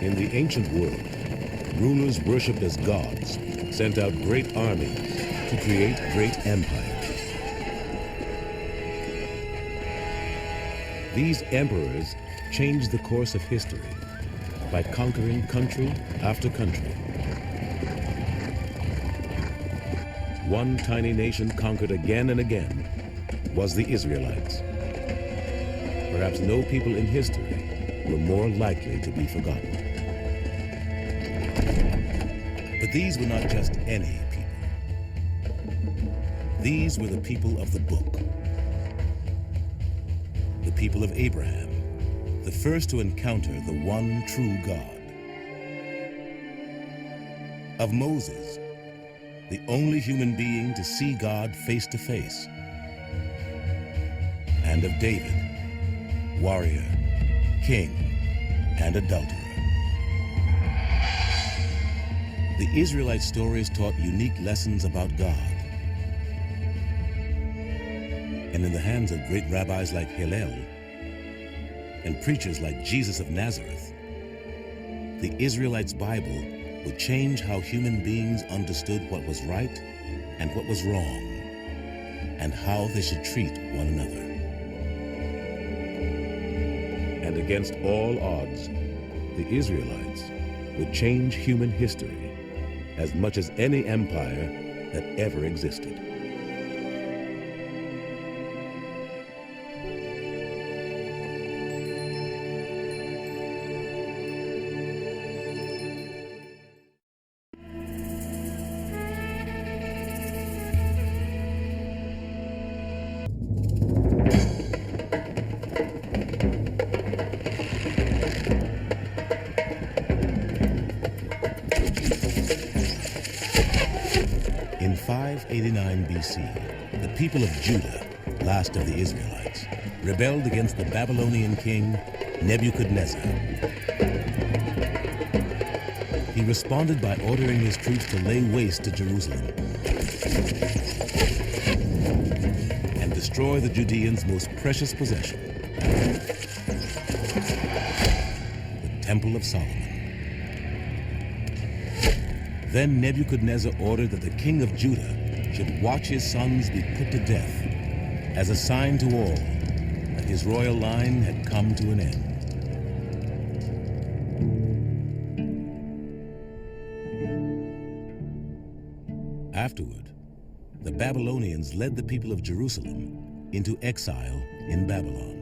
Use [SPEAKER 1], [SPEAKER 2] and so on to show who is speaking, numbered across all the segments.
[SPEAKER 1] In the ancient world, rulers worshipped as gods sent out great armies to create great empires. These emperors changed the course of history by conquering country after country. One tiny nation conquered again and again was the Israelites. Perhaps no people in history were more likely to be forgotten. But these were not just any people. These were the people of the book. The people of Abraham, the first to encounter the one true God. Of Moses, the only human being to see God face to face. And of David, warrior, king, and adulterer. The Israelite stories taught unique lessons about God. And in the hands of great rabbis like Hillel and preachers like Jesus of Nazareth, the Israelites' Bible would change how human beings understood what was right and what was wrong, and how they should treat one another. And against all odds, the Israelites would change human history as much as any empire that ever existed. In 589 BC, the people of Judah, last of the Israelites, rebelled against the Babylonian king Nebuchadnezzar. He responded by ordering his troops to lay waste to Jerusalem and destroy the Judeans' most precious possession, the Temple of Solomon. Then Nebuchadnezzar ordered that the king of Judah should watch his sons be put to death as a sign to all that his royal line had come to an end. Afterward, the Babylonians led the people of Jerusalem into exile in Babylon.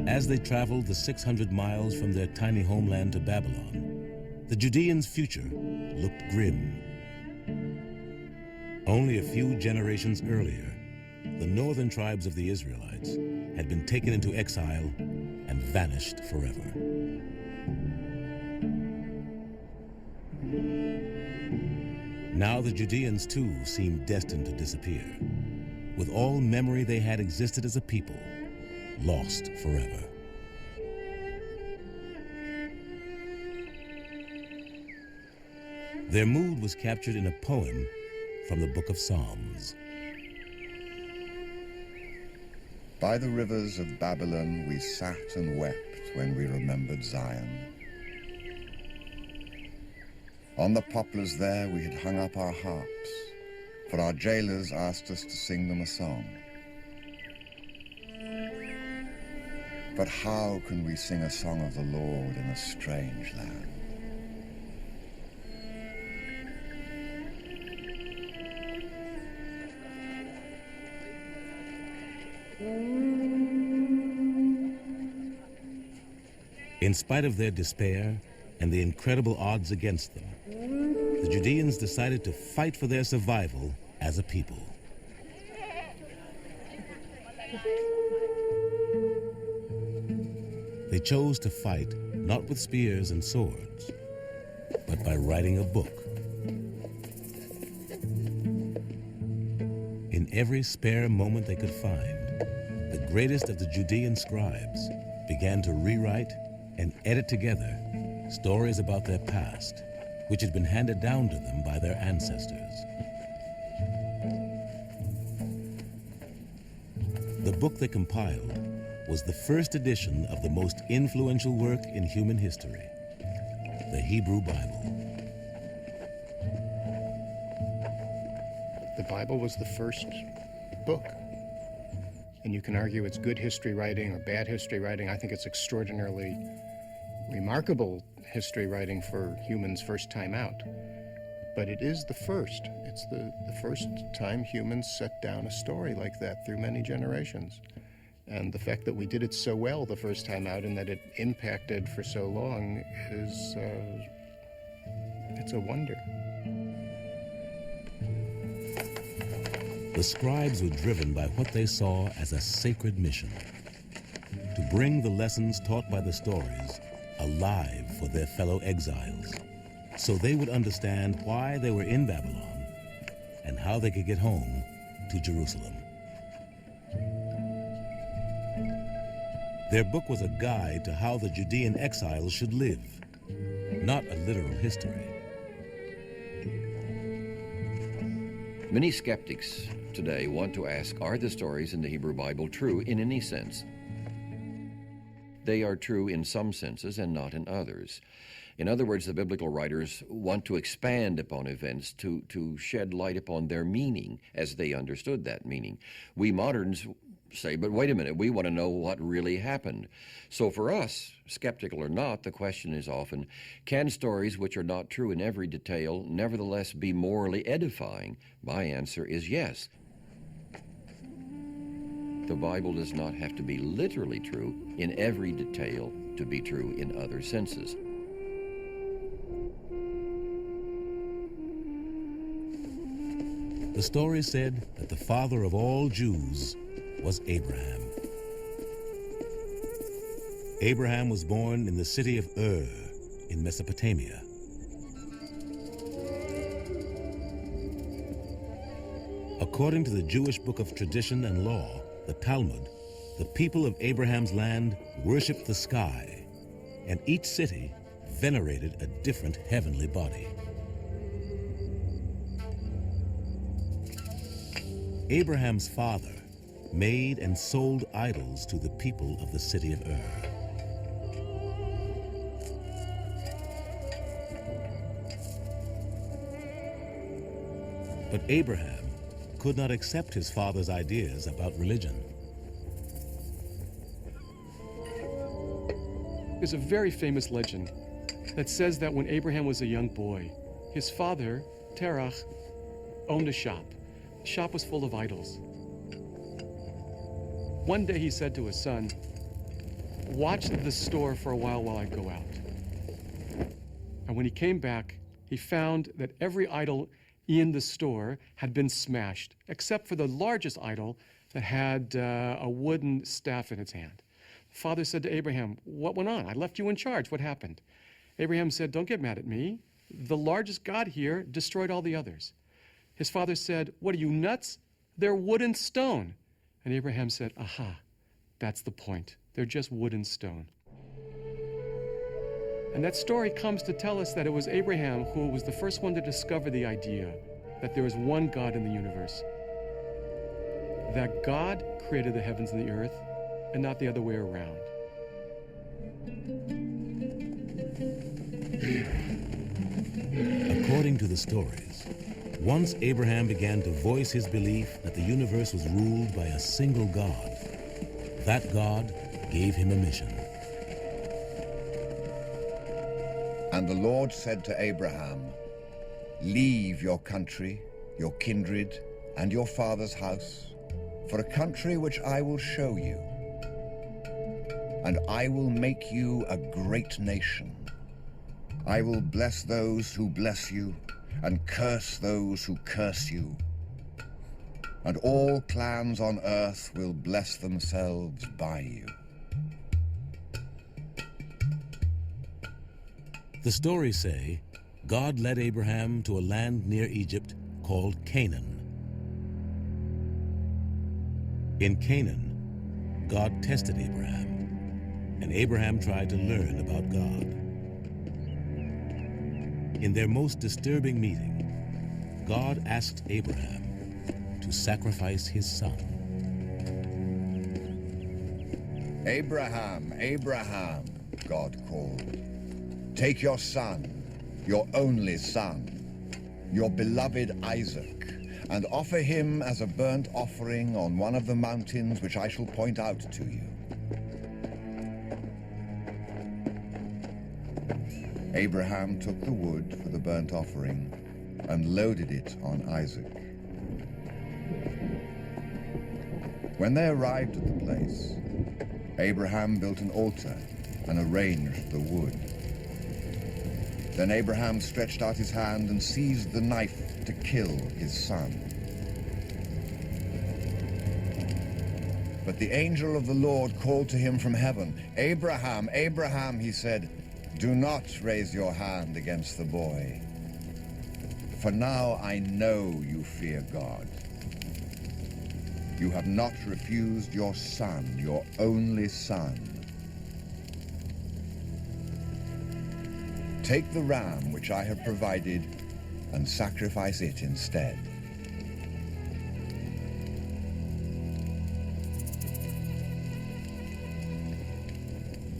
[SPEAKER 1] As they traveled the 600 miles from their tiny homeland to Babylon, the Judeans' future looked grim. Only a few generations earlier, the northern tribes of the Israelites had been taken into exile and vanished forever. Now the Judeans too seemed destined to disappear, with all memory they had existed as a people lost forever. Their mood was captured in a poem from the Book of Psalms.
[SPEAKER 2] By the rivers of Babylon we sat and wept when we remembered Zion. On the poplars there we had hung up our harps, for our jailers asked us to sing them a song. But how can we sing a song of the Lord in a strange land?
[SPEAKER 1] In spite of their despair and the incredible odds against them, the Judeans decided to fight for their survival as a people. They chose to fight not with spears and swords, but by writing a book. In every spare moment they could find, the greatest of the Judean scribes began to rewrite and edit together stories about their past, which had been handed down to them by their ancestors. The book they compiled was the first edition of the most influential work in human history, the Hebrew Bible.
[SPEAKER 3] The Bible was the first book. And you can argue it's good history writing or bad history writing. I think it's extraordinarily remarkable history writing for humans first time out. But it is the first. It's the first time humans set down a story like that through many generations. And the fact that we did it so well the first time out and that it impacted for so long is, it's a wonder.
[SPEAKER 1] The scribes were driven by what they saw as a sacred mission, to bring the lessons taught by the stories alive for their fellow exiles, so they would understand why they were in Babylon and how they could get home to Jerusalem. Their book was a guide to how the Judean exiles should live, not a literal history.
[SPEAKER 4] Many skeptics today want to ask, are the stories in the Hebrew Bible true in any sense? They are true in some senses and not in others. In other words, the biblical writers want to expand upon events to shed light upon their meaning as they understood that meaning. We moderns say, but wait a minute, we want to know what really happened. So for us, skeptical or not, the question is often, can stories which are not true in every detail nevertheless be morally edifying? My answer is yes. The Bible does not have to be literally true in every detail to be true in other senses.
[SPEAKER 1] The story said that the father of all Jews was Abraham. Abraham was born in the city of Ur in Mesopotamia. According to the Jewish book of tradition and law, the Talmud, the people of Abraham's land worshiped the sky, and each city venerated a different heavenly body. Abraham's father made and sold idols to the people of the city of Ur. But Abraham could not accept his father's ideas about religion.
[SPEAKER 5] There's a very famous legend that says that when Abraham was a young boy, his father, Terach, owned a shop. The shop was full of idols. One day he said to his son, "Watch the store for a while I go out." And when he came back, he found that every idol in the store had been smashed, except for the largest idol that had a wooden staff in its hand. The father said to Abraham, "What went on? I left you in charge. What happened?" Abraham said, "Don't get mad at me. The largest god here destroyed all the others." His father said, "What are you, nuts? They're wood and stone." And Abraham said, "Aha, that's the point. They're just wood and stone." And that story comes to tell us that it was Abraham who was the first one to discover the idea that there is one God in the universe, that God created the heavens and the earth, and not the other way around.
[SPEAKER 1] According to the stories, once Abraham began to voice his belief that the universe was ruled by a single God, that God gave him a mission.
[SPEAKER 2] And the Lord said to Abraham, "Leave your country, your kindred, and your father's house, for a country which I will show you. And I will make you a great nation. I will bless those who bless you, and curse those who curse you. And all clans on earth will bless themselves by you."
[SPEAKER 1] The stories say God led Abraham to a land near Egypt called Canaan. In Canaan, God tested Abraham, and Abraham tried to learn about God. In their most disturbing meeting, God asked Abraham to sacrifice his son.
[SPEAKER 2] Abraham, Abraham, God called. Take your son, your only son, your beloved Isaac, and offer him as a burnt offering on one of the mountains which I shall point out to you. Abraham took the wood for the burnt offering and loaded it on Isaac. When they arrived at the place, Abraham built an altar and arranged the wood. Then Abraham stretched out his hand and seized the knife to kill his son. But the angel of the Lord called to him from heaven, "Abraham, Abraham," he said, "do not raise your hand against the boy. For now I know you fear God. You have not refused your son, your only son. Take the ram which I have provided and sacrifice it instead."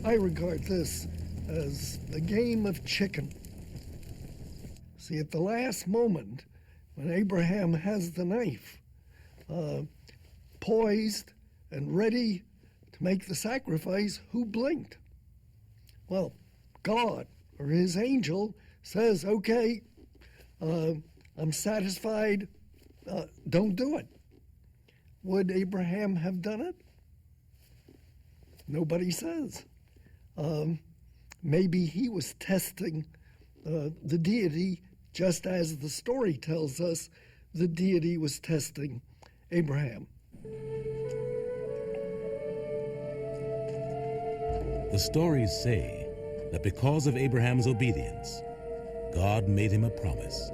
[SPEAKER 6] I regard this as the game of chicken. See, at the last moment, when Abraham has the knife poised and ready to make the sacrifice, who blinked? Well, God, or his angel, says, "Okay, I'm satisfied, don't do it." Would Abraham have done it? Nobody says. Maybe he was testing the deity, just as the story tells us the deity was testing Abraham.
[SPEAKER 1] The stories say that because of Abraham's obedience, God made him a promise.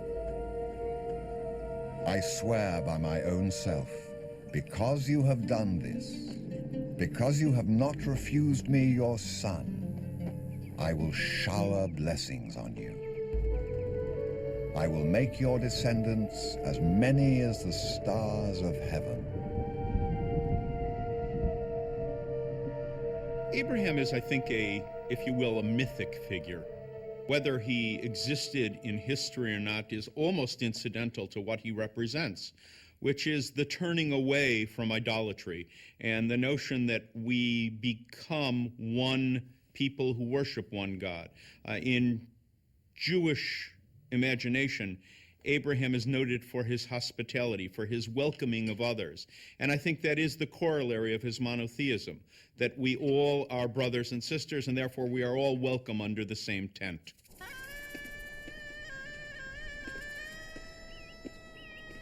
[SPEAKER 2] "I swear by my own self, because you have done this, because you have not refused me your son, I will shower blessings on you. I will make your descendants as many as the stars of heaven."
[SPEAKER 7] Abraham is, I think, if you will, a mythic figure. Whether he existed in history or not is almost incidental to what he represents, which is the turning away from idolatry and the notion that we become one people who worship one God. In Jewish imagination, Abraham is noted for his hospitality, for his welcoming of others. And I think that is the corollary of his monotheism, that we all are brothers and sisters, and therefore we are all welcome under the same tent.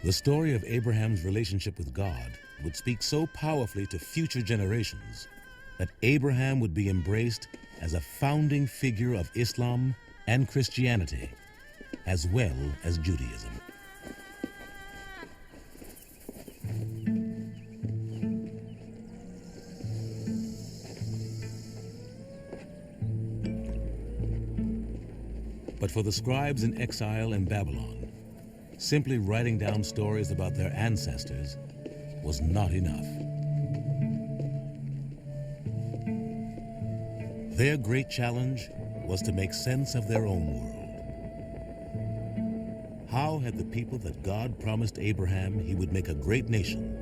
[SPEAKER 1] The story of Abraham's relationship with God would speak so powerfully to future generations that Abraham would be embraced as a founding figure of Islam and Christianity, as well as Judaism. But for the scribes in exile in Babylon, simply writing down stories about their ancestors was not enough. Their great challenge was to make sense of their own world. How had the people that God promised Abraham he would make a great nation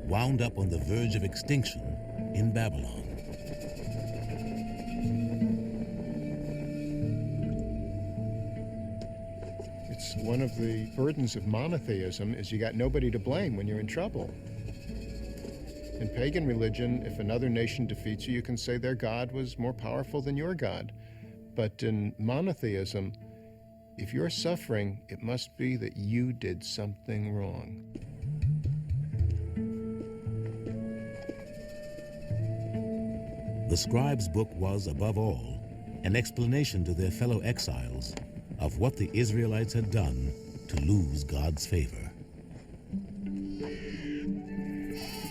[SPEAKER 1] wound up on the verge of extinction in Babylon?
[SPEAKER 3] It's one of the burdens of monotheism is you got nobody to blame when you're in trouble. In pagan religion, if another nation defeats you, you can say their God was more powerful than your God. But in monotheism, if you're suffering, it must be that you did something wrong.
[SPEAKER 1] The scribes' book was, above all, an explanation to their fellow exiles of what the Israelites had done to lose God's favor.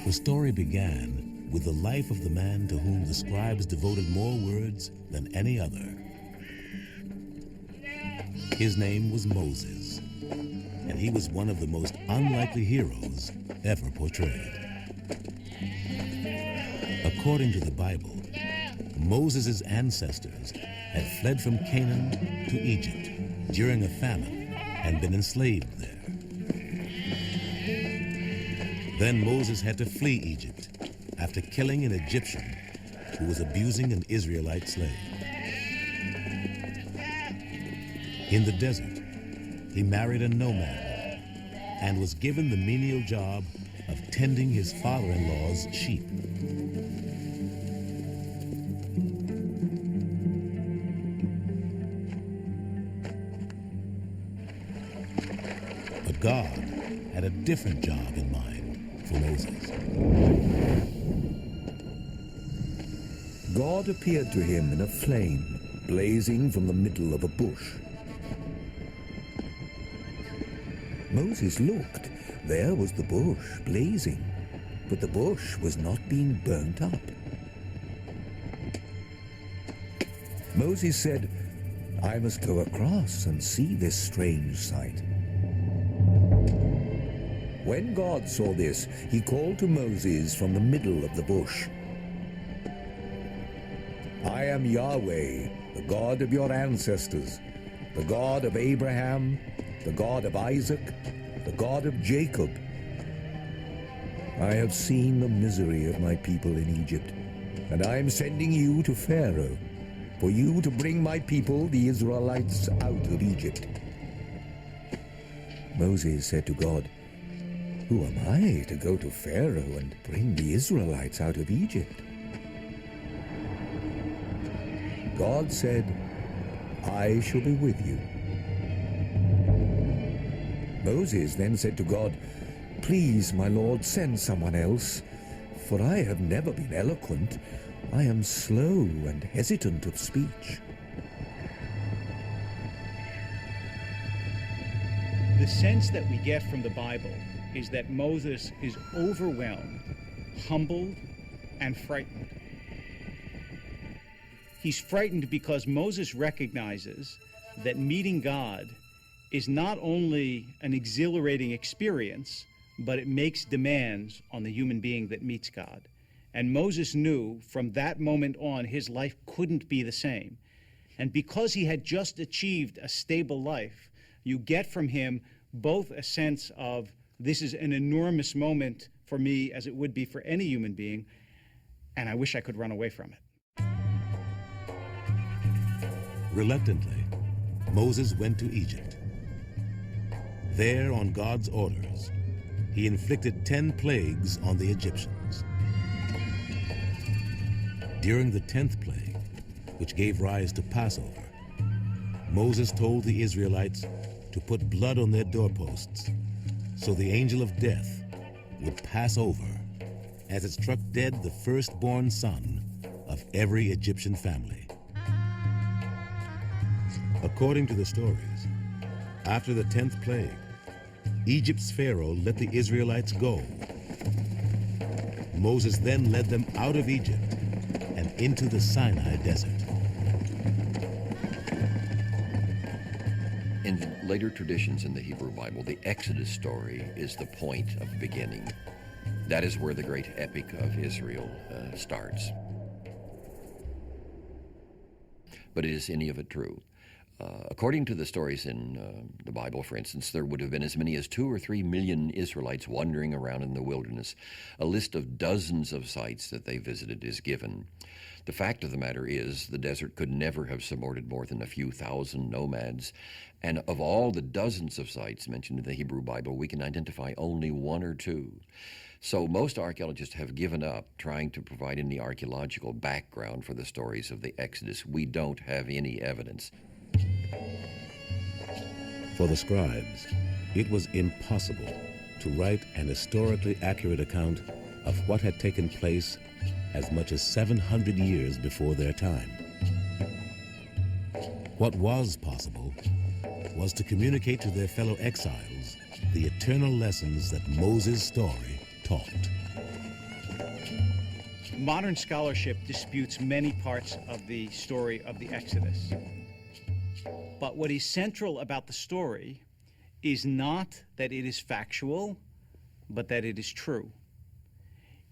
[SPEAKER 1] The story began with the life of the man to whom the scribes devoted more words than any other. His name was Moses, and he was one of the most unlikely heroes ever portrayed. According to the Bible, Moses' ancestors had fled from Canaan to Egypt during a famine and been enslaved there. Then Moses had to flee Egypt after killing an Egyptian who was abusing an Israelite slave. In the desert, he married a nomad and was given the menial job of tending his father-in-law's sheep. But God had a different job in mind for Moses.
[SPEAKER 8] God appeared to him in a flame blazing from the middle of a bush. Moses looked. There was the bush blazing, but the bush was not being burnt up. Moses said, "I must go across and see this strange sight." When God saw this, he called to Moses from the middle of the bush. "I am Yahweh, the God of your ancestors, the God of Abraham, the God of Isaac, the God of Jacob. I have seen the misery of my people in Egypt, and I am sending you to Pharaoh, for you to bring my people, the Israelites, out of Egypt." Moses said to God, "Who am I to go to Pharaoh and bring the Israelites out of Egypt?" God said, "I shall be with you." Moses then said to God, "Please, my Lord, send someone else, for I have never been eloquent. I am slow and hesitant of speech."
[SPEAKER 9] The sense that we get from the Bible is that Moses is overwhelmed, humbled, and frightened. He's frightened because Moses recognizes that meeting God is not only an exhilarating experience, but it makes demands on the human being that meets God. And Moses knew from that moment on his life couldn't be the same. And because he had just achieved a stable life, you get from him both a sense of this is an enormous moment for me as it would be for any human being, and I wish I could run away from it.
[SPEAKER 1] Reluctantly, Moses went to Egypt. There, on God's orders, he inflicted 10 plagues on the Egyptians. During the 10th plague, which gave rise to Passover, Moses told the Israelites to put blood on their doorposts so the angel of death would pass over as it struck dead the firstborn son of every Egyptian family. According to the stories, after the 10th plague, Egypt's Pharaoh let the Israelites go. Moses then led them out of Egypt and into the Sinai desert.
[SPEAKER 4] In later traditions in the Hebrew Bible, the Exodus story is the point of beginning. That is where the great epic of Israel starts. But is any of it true? According to the stories in the Bible, for instance, there would have been as many as 2 or 3 million Israelites wandering around in the wilderness. A list of dozens of sites that they visited is given. The fact of the matter is the desert could never have supported more than a few thousand nomads. And of all the dozens of sites mentioned in the Hebrew Bible, we can identify only 1 or 2. So most archaeologists have given up trying to provide any archaeological background for the stories of the Exodus. We don't have any evidence.
[SPEAKER 1] For the scribes, it was impossible to write an historically accurate account of what had taken place as much as 700 years before their time. What was possible was to communicate to their fellow exiles the eternal lessons that Moses' story taught.
[SPEAKER 9] Modern scholarship disputes many parts of the story of the Exodus. But what is central about the story is not that it is factual, but that it is true.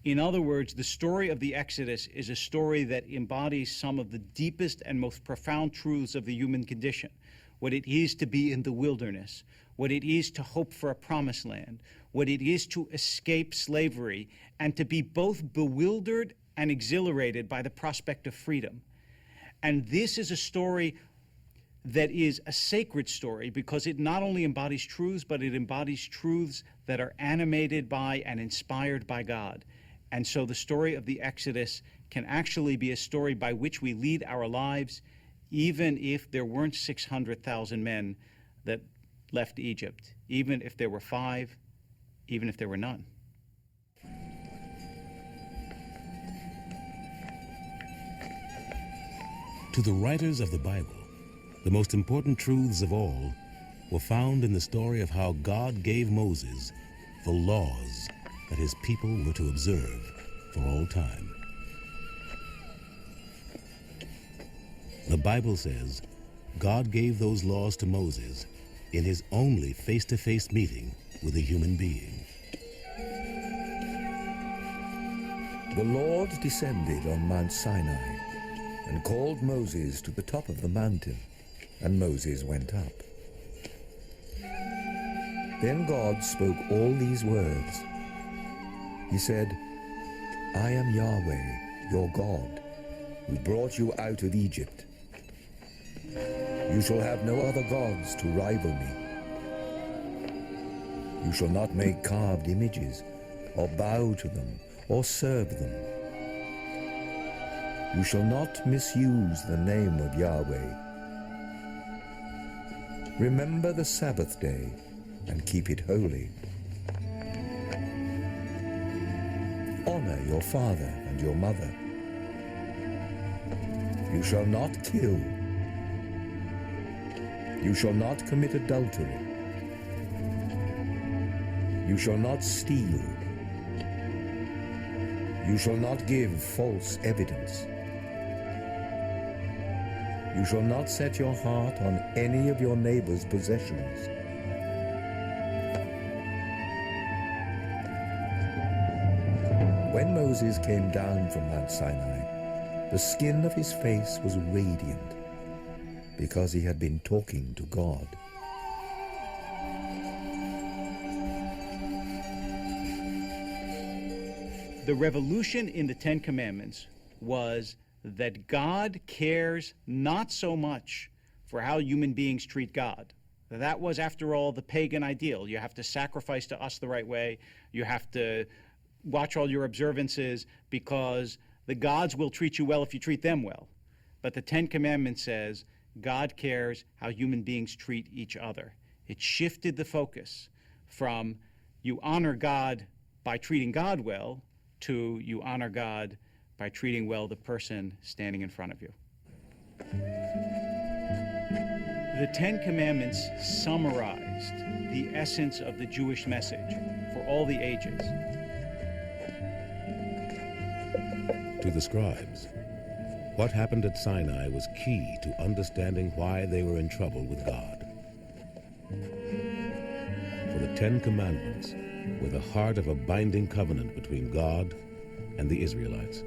[SPEAKER 9] In other words, the story of the Exodus is a story that embodies some of the deepest and most profound truths of the human condition. What it is to be in the wilderness, what it is to hope for a promised land, what it is to escape slavery, and to be both bewildered and exhilarated by the prospect of freedom. And this is a story that is a sacred story because it not only embodies truths, but it embodies truths that are animated by and inspired by God. And so the story of the Exodus can actually be a story by which we lead our lives, even if there weren't 600,000 men that left Egypt, even if there were 5, even if there were none.
[SPEAKER 1] To the writers of the Bible, the most important truths of all were found in the story of how God gave Moses the laws that his people were to observe for all time. The Bible says God gave those laws to Moses in his only face-to-face meeting with a human being.
[SPEAKER 8] The Lord descended on Mount Sinai and called Moses to the top of the mountain, and Moses went up. Then God spoke all these words. He said, I am Yahweh, your God, who brought you out of Egypt. You shall have no other gods to rival me. You shall not make carved images, or bow to them, or serve them. You shall not misuse the name of Yahweh. Remember the Sabbath day and keep it holy. Honor your father and your mother. You shall not kill. You shall not commit adultery. You shall not steal. You shall not give false evidence. You shall not set your heart on any of your neighbor's possessions. When Moses came down from Mount Sinai, the skin of his face was radiant because he had been talking to God.
[SPEAKER 9] The revolution in the Ten Commandments was that God cares not so much for how human beings treat God. That was, after all, the pagan ideal. You have to sacrifice to us the right way. You have to watch all your observances because the gods will treat you well if you treat them well. But the Ten Commandments says God cares how human beings treat each other. It shifted the focus from you honor God by treating God well to you honor God by treating well the person standing in front of you. The Ten Commandments summarized the essence of the Jewish message for all the ages.
[SPEAKER 1] To the scribes, what happened at Sinai was key to understanding why they were in trouble with God. For the Ten Commandments were the heart of a binding covenant between God and the Israelites.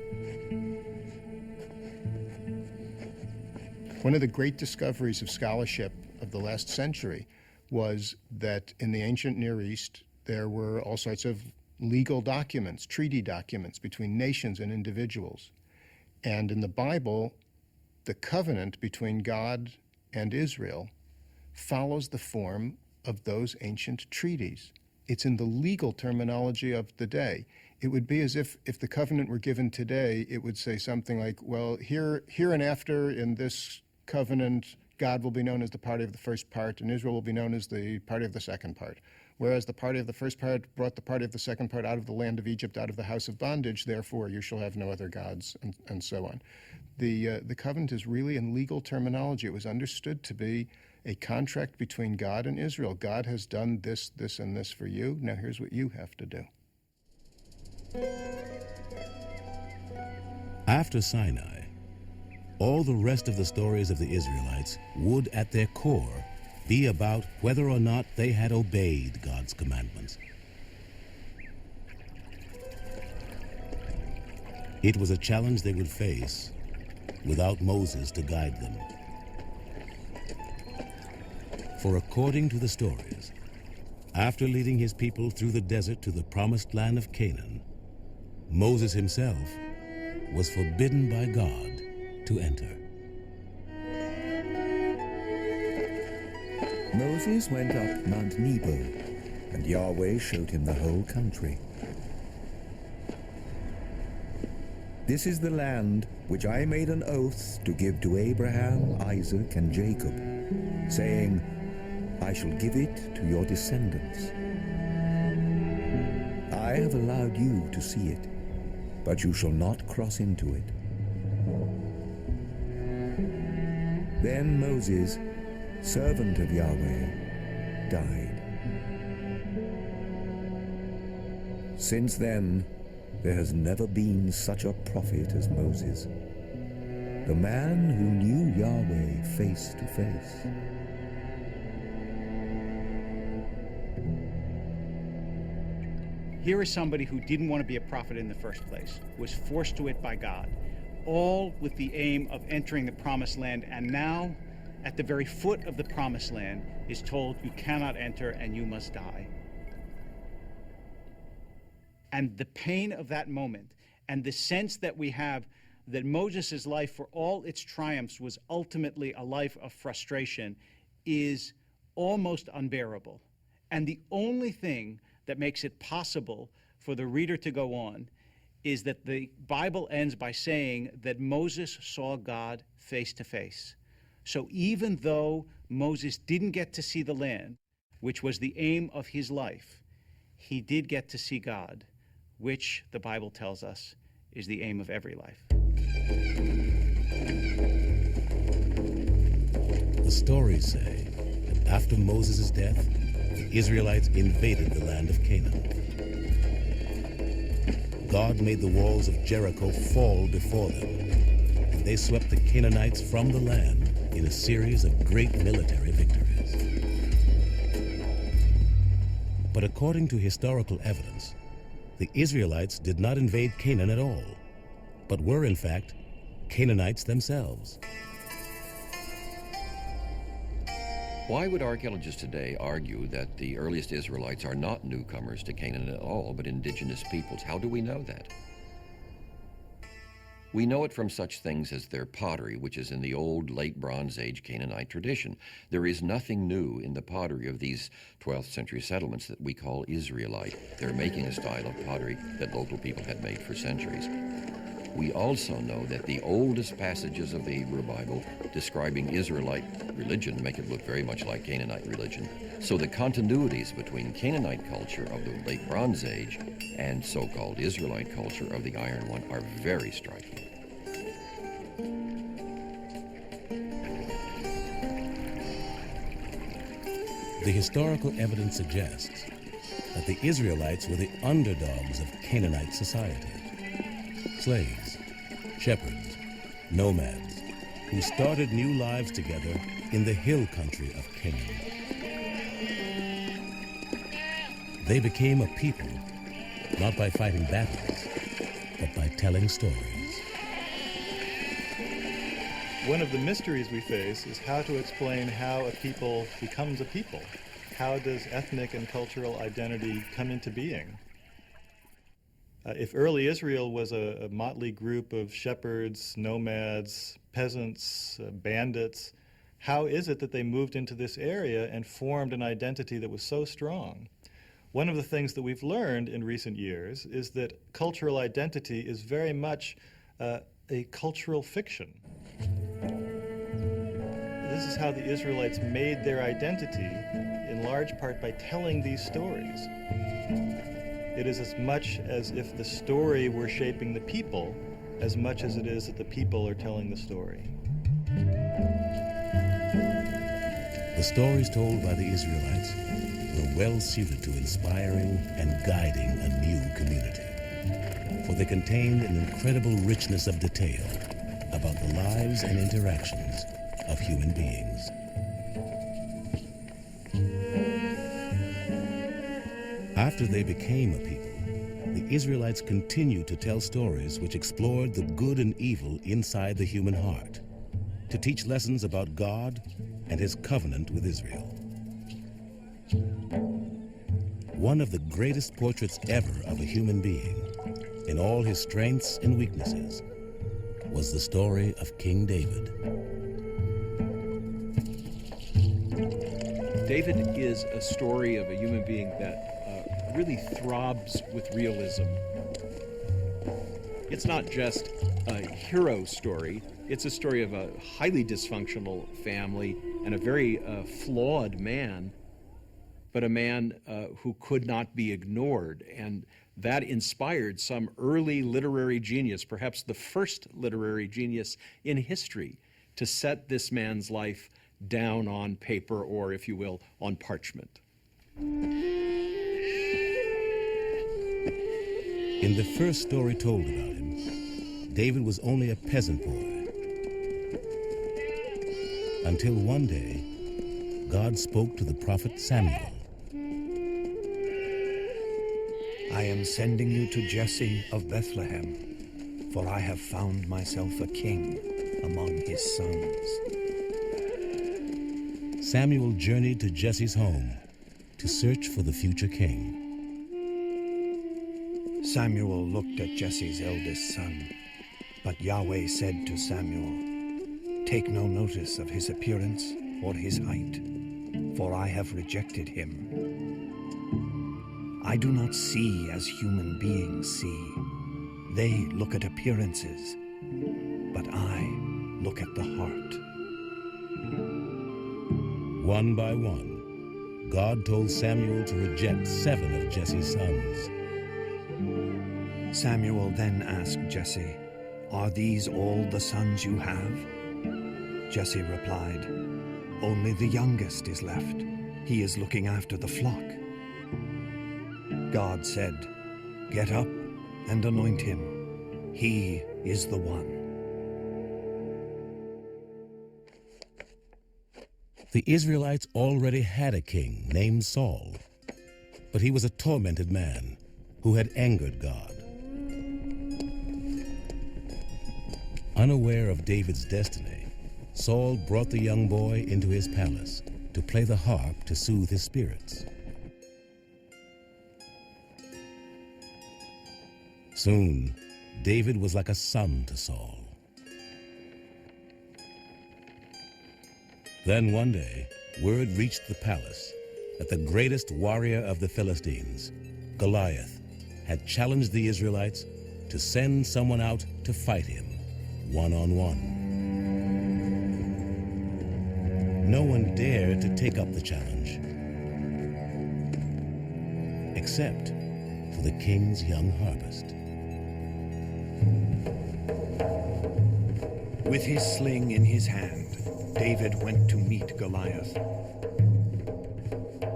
[SPEAKER 3] One of the great discoveries of scholarship of the last century was that in the ancient Near East, there were all sorts of legal documents, treaty documents between nations and individuals. And in the Bible, the covenant between God and Israel follows the form of those ancient treaties. It's in the legal terminology of the day. It would be as if the covenant were given today, it would say something like, well, hereinafter in this covenant, God will be known as the party of the first part, and Israel will be known as the party of the second part. Whereas the party of the first part brought the party of the second part out of the land of Egypt, out of the house of bondage, therefore you shall have no other gods, and so on. The covenant is really in legal terminology. It was understood to be a contract between God and Israel. God has done this, this, and this for you. Now here's what you have to do.
[SPEAKER 1] After Sinai, all the rest of the stories of the Israelites would, at their core, be about whether or not they had obeyed God's commandments. It was a challenge they would face without Moses to guide them. For according to the stories, after leading his people through the desert to the promised land of Canaan, Moses himself was forbidden by God to enter.
[SPEAKER 8] Moses went up Mount Nebo, and Yahweh showed him the whole country. This is the land which I made an oath to give to Abraham, Isaac, and Jacob, saying, I shall give it to your descendants. I have allowed you to see it, but you shall not cross into it. Then Moses, servant of Yahweh, died. Since then, there has never been such a prophet as Moses, the man who knew Yahweh face to face.
[SPEAKER 9] Here is somebody who didn't want to be a prophet in the first place, was forced to it by God, all with the aim of entering the promised land, and now, at the very foot of the promised land, is told you cannot enter and you must die. And the pain of that moment, and the sense that we have that Moses' life, for all its triumphs, was ultimately a life of frustration, is almost unbearable. And the only thing that makes it possible for the reader to go on is that the Bible ends by saying that Moses saw God face to face. So even though Moses didn't get to see the land, which was the aim of his life, he did get to see God, which the Bible tells us is the aim of every life.
[SPEAKER 1] The stories say that after Moses' death, the Israelites invaded the land of Canaan. God made the walls of Jericho fall before them, and they swept the Canaanites from the land in a series of great military victories. But according to historical evidence, the Israelites did not invade Canaan at all, but were in fact Canaanites themselves.
[SPEAKER 4] Why would archaeologists today argue that the earliest Israelites are not newcomers to Canaan at all, but indigenous peoples? How do we know that? We know it from such things as their pottery, which is in the old late Bronze Age Canaanite tradition. There is nothing new in the pottery of these 12th century settlements that we call Israelite. They're making a style of pottery that local people had made for centuries. We also know that the oldest passages of the Hebrew Bible describing Israelite religion make it look very much like Canaanite religion. So the continuities between Canaanite culture of the late Bronze Age and so-called Israelite culture of the Iron One are very striking.
[SPEAKER 1] The historical evidence suggests that the Israelites were the underdogs of Canaanite society. Slaves, shepherds, nomads, who started new lives together in the hill country of Canaan. They became a people, not by fighting battles, but by telling stories.
[SPEAKER 10] One of the mysteries we face is how to explain how a people becomes a people. How does ethnic and cultural identity come into being? If early Israel was a motley group of shepherds, nomads, peasants, bandits, how is it that they moved into this area and formed an identity that was so strong? One of the things that we've learned in recent years is that cultural identity is very much a cultural fiction. This is how the Israelites made their identity, in large part by telling these stories. It is as much as if the story were shaping the people, as much as it is that the people are telling the story.
[SPEAKER 1] The stories told by the Israelites were well suited to inspiring and guiding a new community, for they contained an incredible richness of detail about the lives and interactions of human beings. After they became a people, the Israelites continued to tell stories which explored the good and evil inside the human heart, to teach lessons about God and his covenant with Israel. One of the greatest portraits ever of a human being, in all his strengths and weaknesses, was the story of King David.
[SPEAKER 11] David is a story of a human being that really throbs with realism. It's not just a hero story, it's a story of a highly dysfunctional family and a very flawed man, but a man who could not be ignored. And that inspired some early literary genius, perhaps the first literary genius in history, to set this man's life down on paper, or, if you will, on parchment.
[SPEAKER 1] In the first story told about him, David was only a peasant boy. Until one day, God spoke to the prophet Samuel.
[SPEAKER 12] I am sending you to Jesse of Bethlehem, for I have found myself a king among his sons.
[SPEAKER 1] Samuel journeyed to Jesse's home to search for the future king.
[SPEAKER 12] Samuel looked at Jesse's eldest son, but Yahweh said to Samuel, "Take no notice of his appearance or his height, for I have rejected him. I do not see as human beings see. They look at appearances, but I look at the heart."
[SPEAKER 1] One by one, God told Samuel to reject 7 of Jesse's sons.
[SPEAKER 12] Samuel then asked Jesse, "Are these all the sons you have?" Jesse replied, "Only the youngest is left. He is looking after the flock." God said, "Get up and anoint him. He is the one."
[SPEAKER 1] The Israelites already had a king named Saul, but he was a tormented man who had angered God. Unaware of David's destiny, Saul brought the young boy into his palace to play the harp to soothe his spirits. Soon, David was like a son to Saul. Then one day, word reached the palace that the greatest warrior of the Philistines, Goliath, had challenged the Israelites to send someone out to fight him, one-on-one. No one dared to take up the challenge, except for the king's young harvest.
[SPEAKER 12] With his sling in his hand, David went to meet Goliath.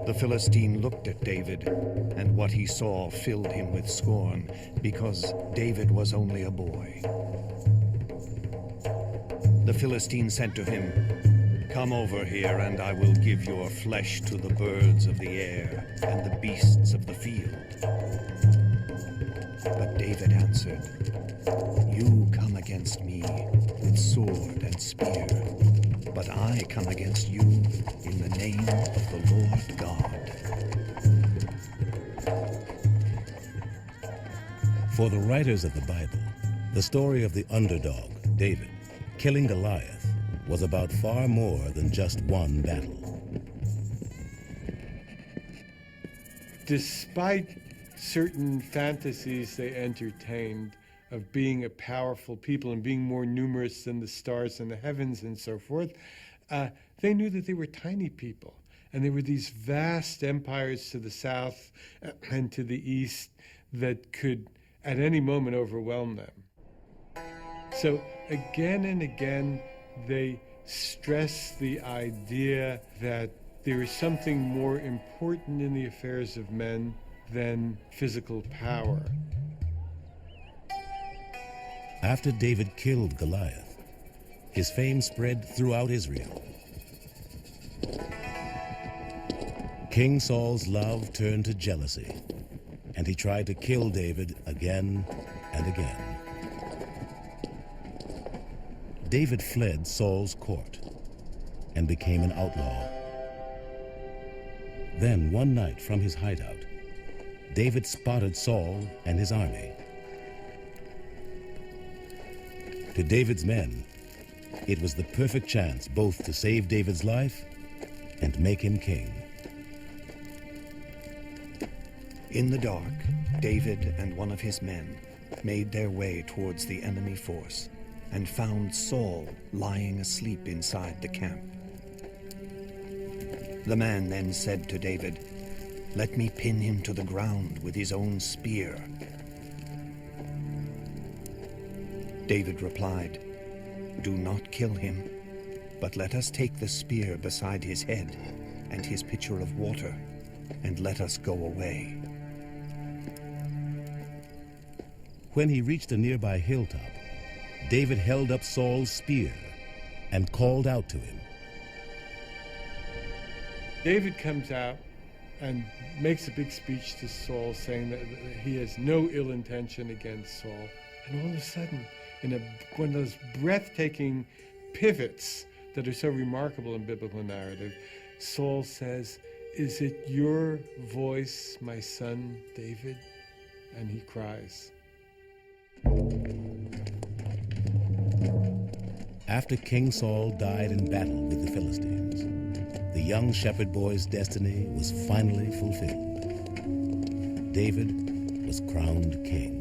[SPEAKER 12] The Philistine looked at David, and what he saw filled him with scorn, because David was only a boy. The Philistine said to him, "Come over here, and I will give your flesh to the birds of the air and the beasts of the field." But David answered, "You come against me with sword and spear, but I come against you in the name of the Lord God."
[SPEAKER 1] For the writers of the Bible, the story of the underdog, David, killing Goliath was about far more than just one battle.
[SPEAKER 5] Despite certain fantasies they entertained of being a powerful people and being more numerous than the stars in the heavens and so forth, they knew that they were tiny people. And there were these vast empires to the south and to the east that could at any moment overwhelm them. So again and again, they stress the idea that there is something more important in the affairs of men than physical power.
[SPEAKER 1] After David killed Goliath, his fame spread throughout Israel. King Saul's love turned to jealousy, and he tried to kill David again and again. David fled Saul's court and became an outlaw. Then one night from his hideout, David spotted Saul and his army. To David's men, it was the perfect chance both to save David's life and make him king.
[SPEAKER 12] In the dark, David and one of his men made their way towards the enemy force and found Saul lying asleep inside the camp. The man then said to David, "Let me pin him to the ground with his own spear." David replied, "Do not kill him, but let us take the spear beside his head and his pitcher of water, and let us go away."
[SPEAKER 1] When he reached a nearby hilltop, David held up Saul's spear and called out to him.
[SPEAKER 13] David comes out and makes a big speech to Saul, saying that he has no ill intention against Saul. And all of a sudden, in one of those breathtaking pivots that are so remarkable in biblical narrative, Saul says, "Is it your voice, my son David?" And he cries.
[SPEAKER 1] After King Saul died in battle with the Philistines, the young shepherd boy's destiny was finally fulfilled. David was crowned king.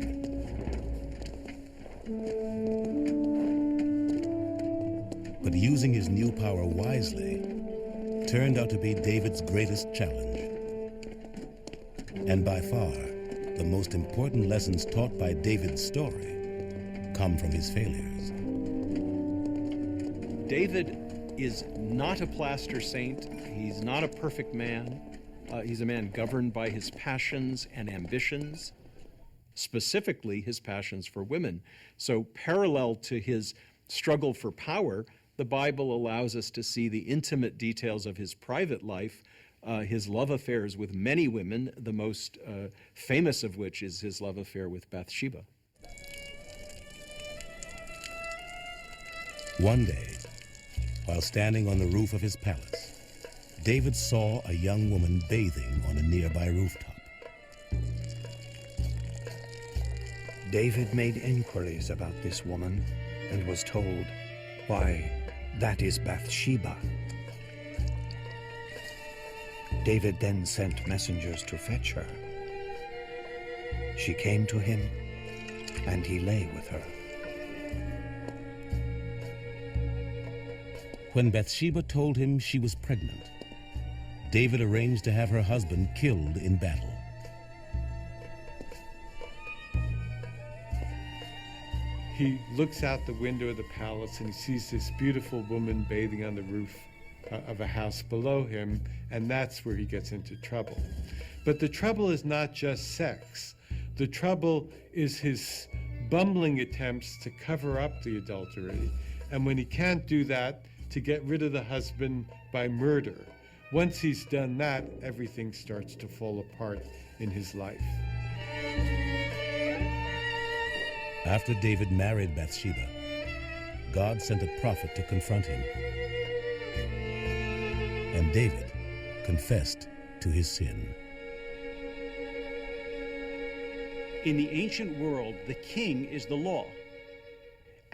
[SPEAKER 1] But using his new power wisely turned out to be David's greatest challenge. And by far, the most important lessons taught by David's story come from his failures.
[SPEAKER 11] David is not a plaster saint. He's not a perfect man. He's a man governed by his passions and ambitions, specifically his passions for women. So parallel to his struggle for power, the Bible allows us to see the intimate details of his private life, his love affairs with many women, the most famous of which is his love affair with Bathsheba.
[SPEAKER 1] One day, while standing on the roof of his palace, David saw a young woman bathing on a nearby rooftop.
[SPEAKER 12] David made inquiries about this woman and was told, "Why, that is Bathsheba." David then sent messengers to fetch her. She came to him, and he lay with her.
[SPEAKER 1] When Bathsheba told him she was pregnant, David arranged to have her husband killed in battle.
[SPEAKER 13] He looks out the window of the palace and he sees this beautiful woman bathing on the roof of a house below him, and that's where he gets into trouble. But the trouble is not just sex. The trouble is his bumbling attempts to cover up the adultery, and when he can't do that, to get rid of the husband by murder. Once he's done that, everything starts to fall apart in his life.
[SPEAKER 1] After David married Bathsheba, God sent a prophet to confront him. And David confessed to his sin.
[SPEAKER 9] In the ancient world, the king is the law.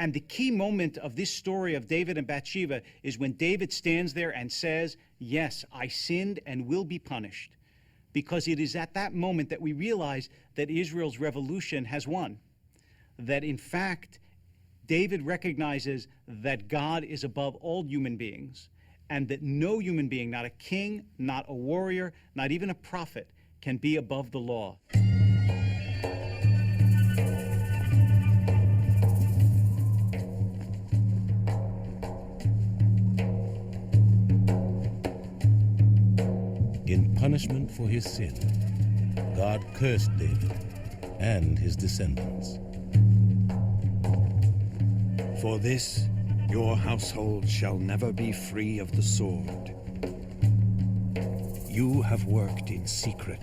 [SPEAKER 9] And the key moment of this story of David and Bathsheba is when David stands there and says, "Yes, I sinned and will be punished." Because it is at that moment that we realize that Israel's revolution has won. That in fact, David recognizes that God is above all human beings, and that no human being, not a king, not a warrior, not even a prophet, can be above the law.
[SPEAKER 1] In punishment for his sin, God cursed David and his descendants.
[SPEAKER 12] For this, your household shall never be free of the sword. You have worked in secret,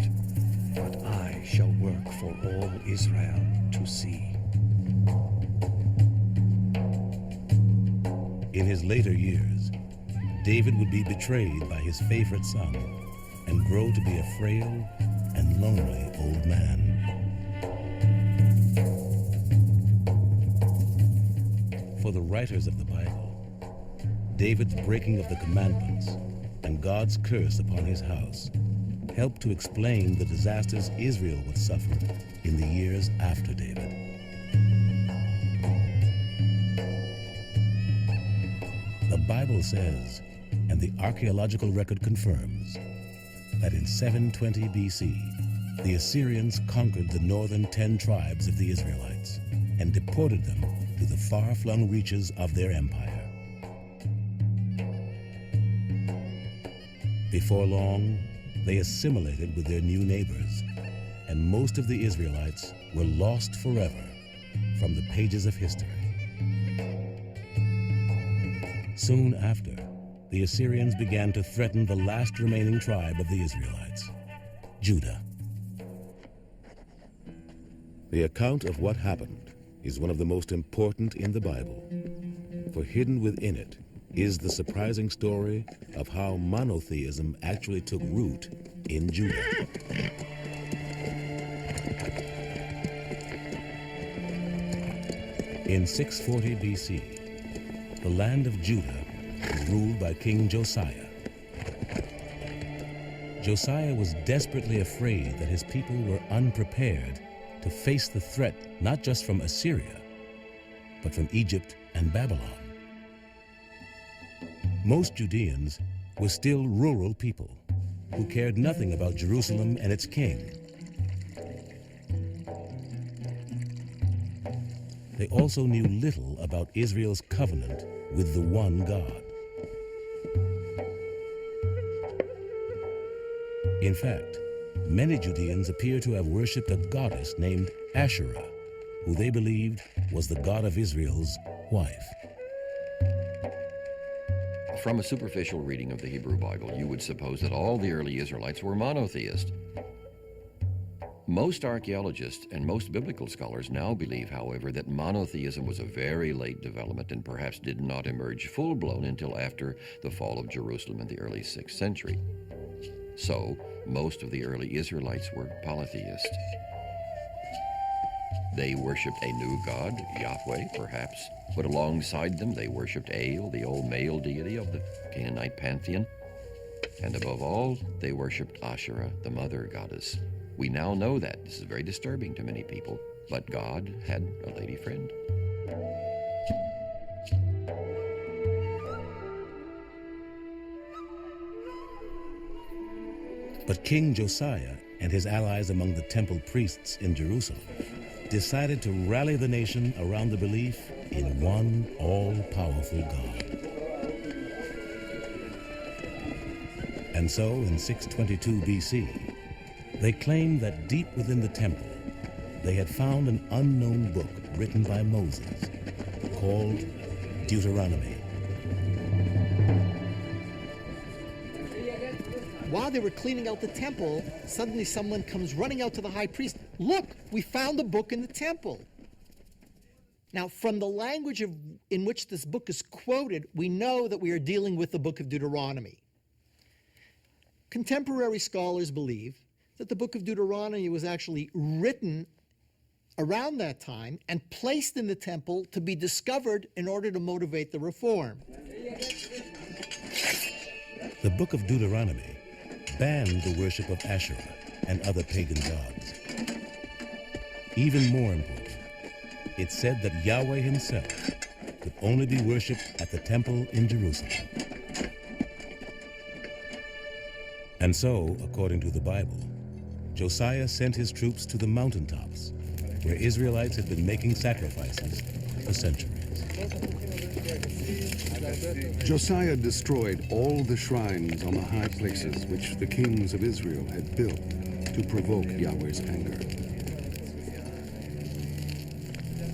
[SPEAKER 12] but I shall work for all Israel to see.
[SPEAKER 1] In his later years, David would be betrayed by his favorite son and grow to be a frail and lonely old man. For the writers of the Bible, David's breaking of the commandments and God's curse upon his house helped to explain the disasters Israel would suffer in the years after David. The Bible says, and the archaeological record confirms, that in 720 BC, the Assyrians conquered the northern 10 tribes of the Israelites and deported them to the far-flung reaches of their empire. Before long, they assimilated with their new neighbors, and most of the Israelites were lost forever from the pages of history. Soon after, the Assyrians began to threaten the last remaining tribe of the Israelites, Judah. The account of what happened is one of the most important in the Bible, for hidden within it is the surprising story of how monotheism actually took root in Judah. In 640 BC, the land of Judah was ruled by King Josiah. Josiah was desperately afraid that his people were unprepared to face the threat not just from Assyria, but from Egypt and Babylon. Most Judeans were still rural people who cared nothing about Jerusalem and its king. They also knew little about Israel's covenant with the one God. In fact, many Judeans appear to have worshipped a goddess named Asherah, who they believed was the God of Israel's wife.
[SPEAKER 4] From a superficial reading of the Hebrew Bible, you would suppose that all the early Israelites were monotheist. Most archaeologists and most biblical scholars now believe, however, that monotheism was a very late development and perhaps did not emerge full-blown until after the fall of Jerusalem in the early 6th century. So, most of the early Israelites were polytheist. They worshipped a new god, Yahweh, perhaps, but alongside them they worshipped El, the old male deity of the Canaanite pantheon. And above all, they worshipped Asherah, the mother goddess. We now know that. This is very disturbing to many people, but God had a lady friend.
[SPEAKER 1] But King Josiah and his allies among the temple priests in Jerusalem decided to rally the nation around the belief in one all-powerful God. And so, in 622 BC, they claimed that deep within the temple, they had found an unknown book written by Moses called Deuteronomy.
[SPEAKER 14] While they were cleaning out the temple, suddenly someone comes running out to the high priest. Look, we found a book in the temple. Now, from the language in which this book is quoted, we know that we are dealing with the book of Deuteronomy. Contemporary scholars believe that the book of Deuteronomy was actually written around that time and placed in the temple to be discovered in order to motivate the reform.
[SPEAKER 1] The book of Deuteronomy banned the worship of Asherah and other pagan gods. Even more important, it said that Yahweh himself could only be worshipped at the temple in Jerusalem. And so, according to the Bible, Josiah sent his troops to the mountaintops, where Israelites had been making sacrifices for centuries.
[SPEAKER 15] Josiah destroyed all the shrines on the high places which the kings of Israel had built to provoke Yahweh's anger.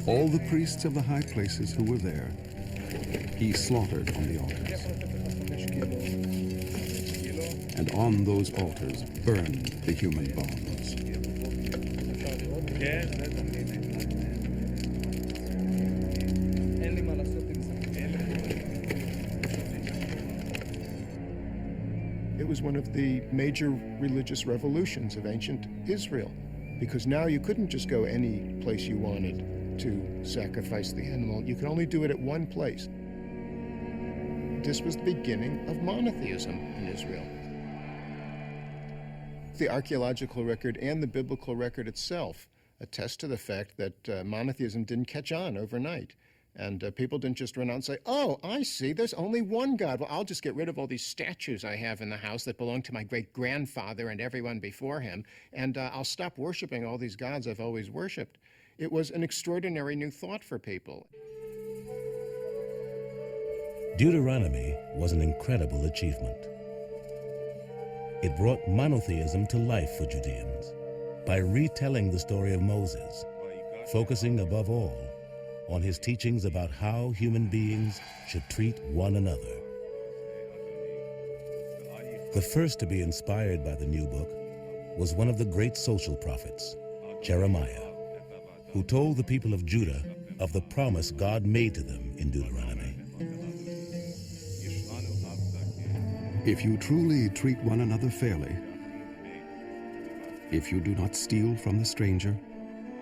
[SPEAKER 15] All the priests of the high places who were there, he slaughtered on the altars. And on those altars burned the human bones.
[SPEAKER 3] It was one of the major religious revolutions of ancient Israel, because now you couldn't just go any place you wanted to sacrifice the animal. You could only do it at one place. This was the beginning of monotheism in Israel. The archaeological record and the biblical record itself attest to the fact that monotheism didn't catch on overnight. And people didn't just run out and say, oh, I see, there's only one God. Well, I'll just get rid of all these statues I have in the house that belong to my great-grandfather and everyone before him, and I'll stop worshiping all these gods I've always worshipped. It was an extraordinary new thought for people.
[SPEAKER 1] Deuteronomy was an incredible achievement. It brought monotheism to life for Judeans by retelling the story of Moses, focusing above all on his teachings about how human beings should treat one another. The first to be inspired by the new book was one of the great social prophets, Jeremiah, who told the people of Judah of the promise God made to them in Deuteronomy.
[SPEAKER 15] If you truly treat one another fairly, if you do not steal from the stranger,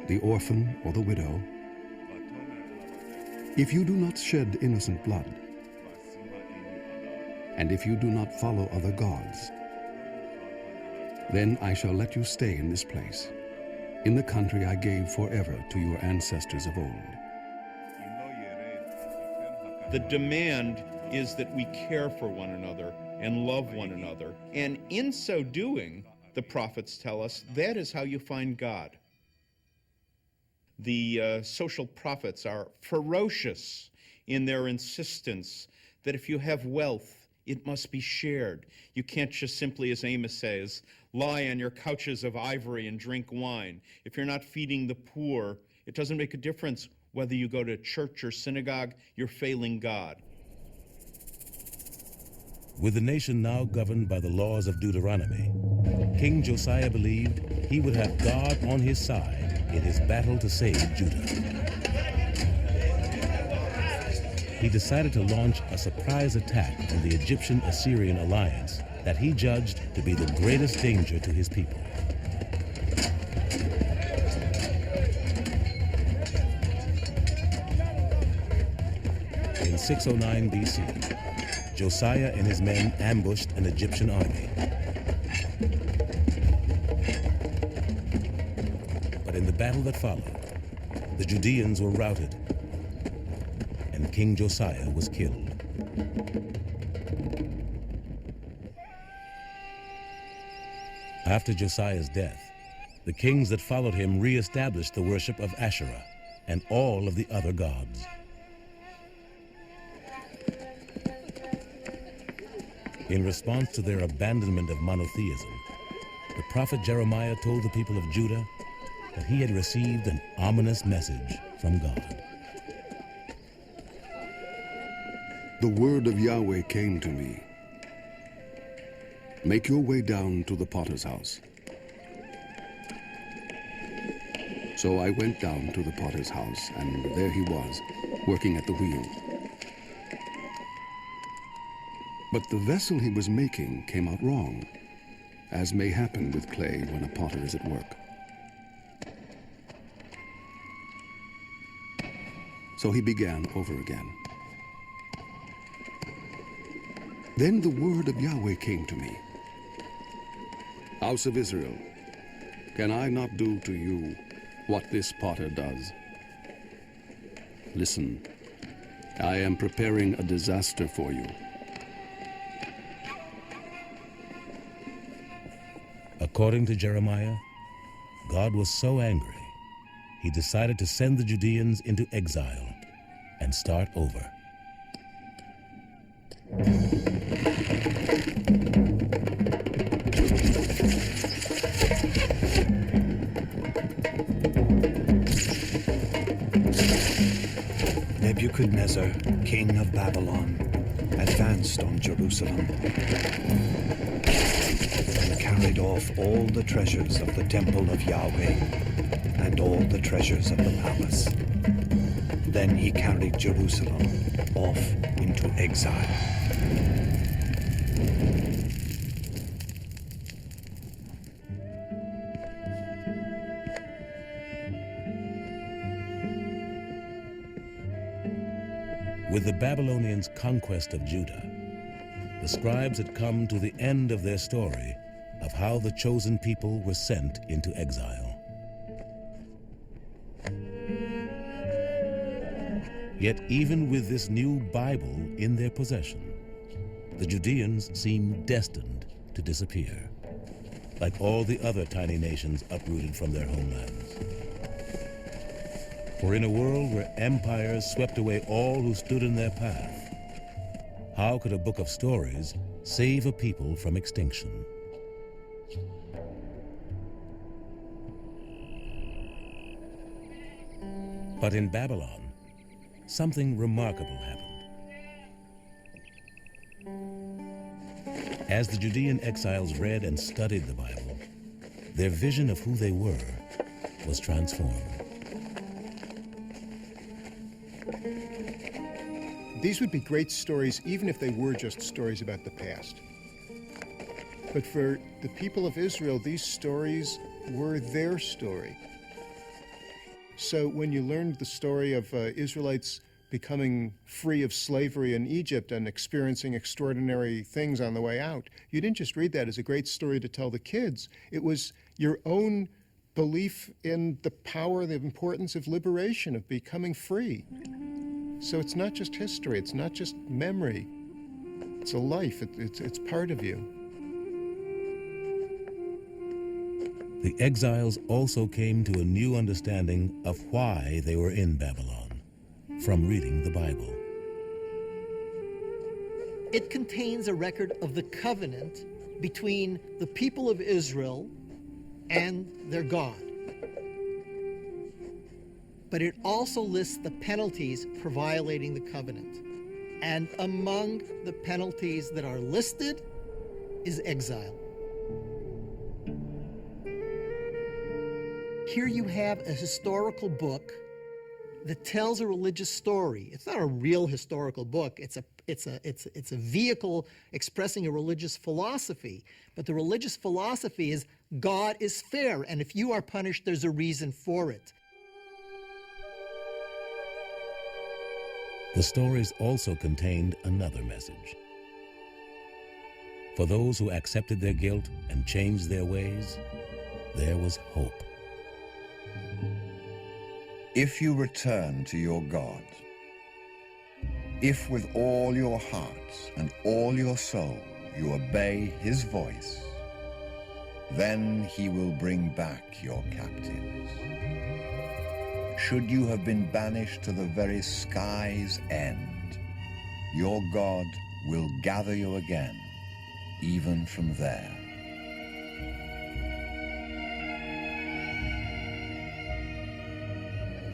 [SPEAKER 15] the orphan, or the widow, if you do not shed innocent blood, and if you do not follow other gods, then I shall let you stay in this place, in the country I gave forever to your ancestors of old.
[SPEAKER 7] The demand is that we care for one another and love one another. And in so doing, the prophets tell us, that is how you find God. The social prophets are ferocious in their insistence that if you have wealth, it must be shared. You can't just simply, as Amos says, lie on your couches of ivory and drink wine. If you're not feeding the poor, it doesn't make a difference whether you go to church or synagogue, you're failing God.
[SPEAKER 1] With the nation now governed by the laws of Deuteronomy, King Josiah believed he would have God on his side in his battle to save Judah. He decided to launch a surprise attack on the Egyptian-Assyrian alliance that he judged to be the greatest danger to his people. In 609 BC, Josiah and his men ambushed an Egyptian army. But in the battle that followed, the Judeans were routed, and King Josiah was killed. After Josiah's death, the kings that followed him re-established the worship of Asherah and all of the other gods. In response to their abandonment of monotheism, the prophet Jeremiah told the people of Judah that he had received an ominous message from God.
[SPEAKER 15] The word of Yahweh came to me. Make your way down to the potter's house. So I went down to the potter's house, and there he was, working at the wheel. But the vessel he was making came out wrong, as may happen with clay when a potter is at work. So he began over again. Then the word of Yahweh came to me. House of Israel, can I not do to you what this potter does? Listen, I am preparing a disaster for you.
[SPEAKER 1] According to Jeremiah, God was so angry, he decided to send the Judeans into exile and start over.
[SPEAKER 12] Nebuchadnezzar, king of Babylon, advanced on Jerusalem and carried off all the treasures of the temple of Yahweh and all the treasures of the palace. Then he carried Jerusalem off into exile.
[SPEAKER 1] With the Babylonians' conquest of Judah, the scribes had come to the end of their story of how the chosen people were sent into exile. Yet even with this new Bible in their possession, the Judeans seemed destined to disappear, like all the other tiny nations uprooted from their homelands. For in a world where empires swept away all who stood in their path, how could a book of stories save a people from extinction? But in Babylon, something remarkable happened. As the Judean exiles read and studied the Bible, their vision of who they were was transformed.
[SPEAKER 3] These would be great stories even if they were just stories about the past. But for the people of Israel, these stories were their story. So when you learned the story of Israelites becoming free of slavery in Egypt and experiencing extraordinary things on the way out, you didn't just read that as a great story to tell the kids. It was your own belief in the power, the importance of liberation, of becoming free. So it's not just history, it's not just memory. It's a life, it's part of you.
[SPEAKER 1] The exiles also came to a new understanding of why they were in Babylon, from reading the Bible.
[SPEAKER 14] It contains a record of the covenant between the people of Israel and their God. But it also lists the penalties for violating the covenant. And among the penalties that are listed is exile. Here you have a historical book that tells a religious story. It's not a real historical book. It's a vehicle expressing a religious philosophy. But the religious philosophy is God is fair, and if you are punished, there's a reason for it.
[SPEAKER 1] The stories also contained another message. For those who accepted their guilt and changed their ways, there was hope.
[SPEAKER 2] If you return to your God, if with all your heart and all your soul you obey his voice, then he will bring back your captives. Should you have been banished to the very sky's end, your God will gather you again, even from there.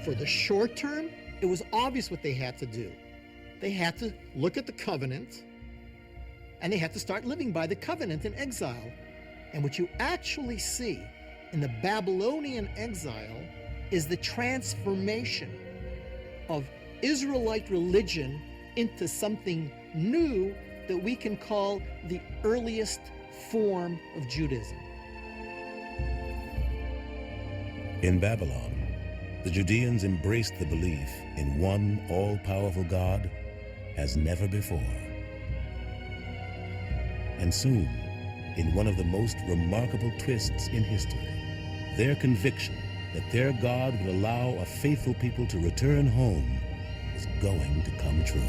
[SPEAKER 14] For the short term, it was obvious what they had to do. They had to look at the covenant, and they had to start living by the covenant in exile. And what you actually see in the Babylonian exile is the transformation of Israelite religion into something new that we can call the earliest form of Judaism.
[SPEAKER 1] In Babylon, the Judeans embraced the belief in one all-powerful God as never before. And soon, in one of the most remarkable twists in history, their conviction that their God would allow a faithful people to return home was going to come true.